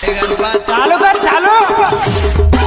चालू कर चालू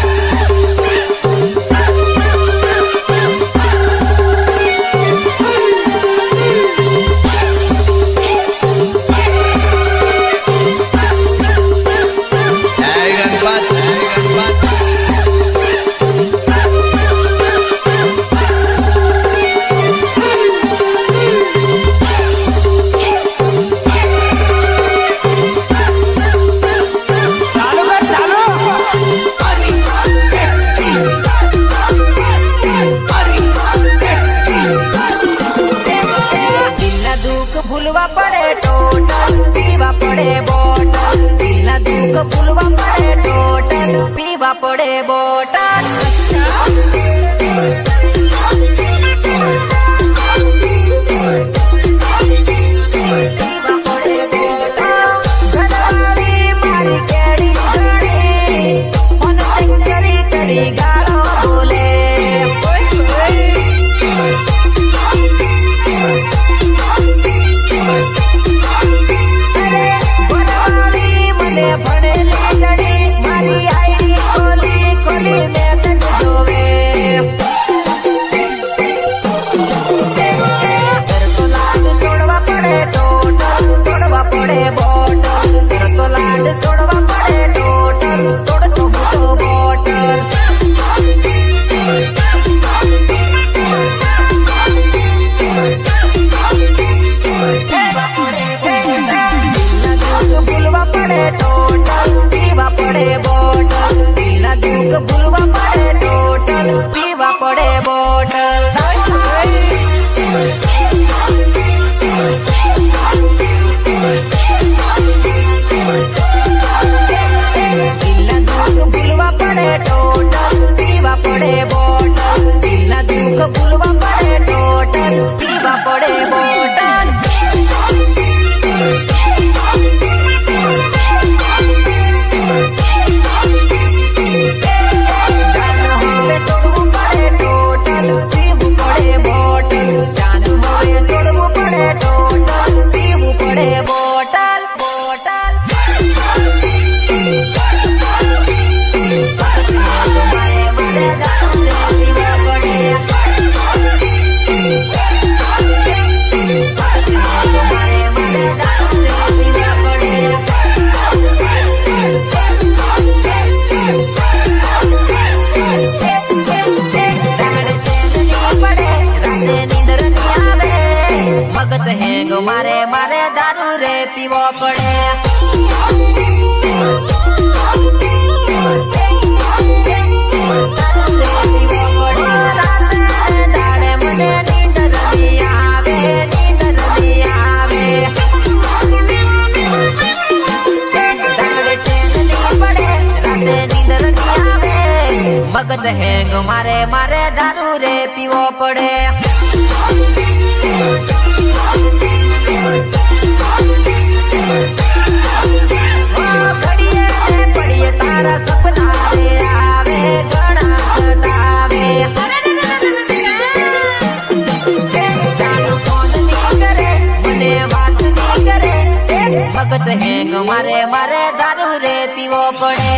भूलवा पड़े टोटल पीवा पड़े बोतल बिना दुख भूलवा पड़े टोटल पीवा पड़े बोतल भूलवा पड़े टोटल पीवा पड़े बोतल बिना दुख भूलवा पड़े टोटल पीवा पड़े बोतल बिना दुख भूलवा पड़े टोटल पीवा पड़े बोतल मारे मारे दारू रे पीवो पड़े दाड़े मने नींद नहीं आवे नींद नहीं आवे दाड़े चैन नहीं पड़े राते नींद नहीं आवे मगज हैंग मारे मारे दारू रे पीवो पड़े पड़िए तारा सपना रे आवे घना सतावे जानो फोन नहीं करे मने बात नहीं करे मगज हैंग मारे मारे दारू रे पीवो पड़े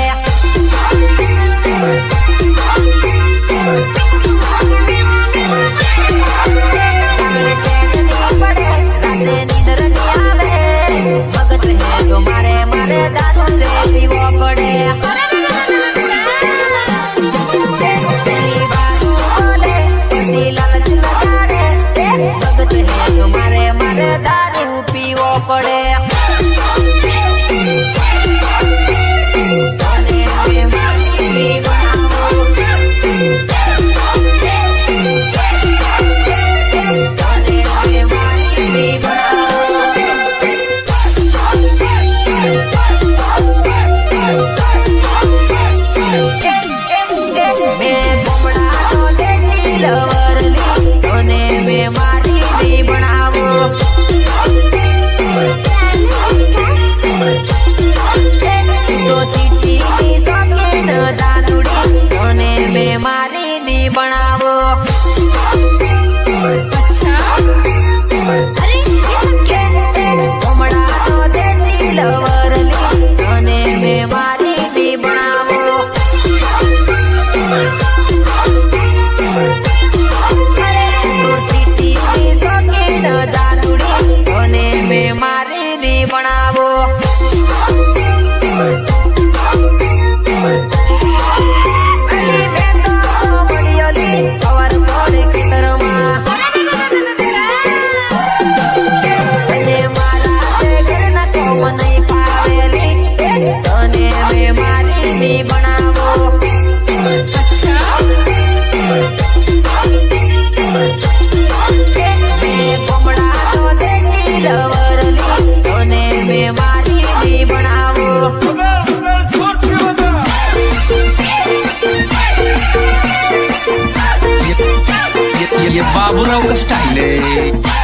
मारे मारे दारू रे पीवो पड़े बारू बोले लालच लगाड़े भगत है मारे मारे दारू पीवो पड़े मारी भी बनावो બનાવો ये बाबूराव का स्टाइल है।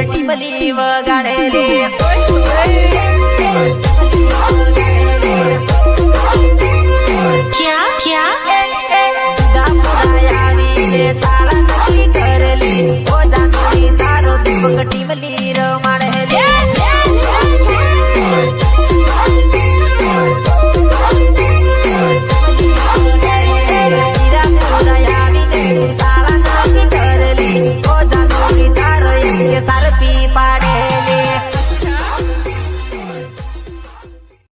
ટીમલી વગાડેલી ક્યાં ક્યાં આવીને સાળા નથી કરેલી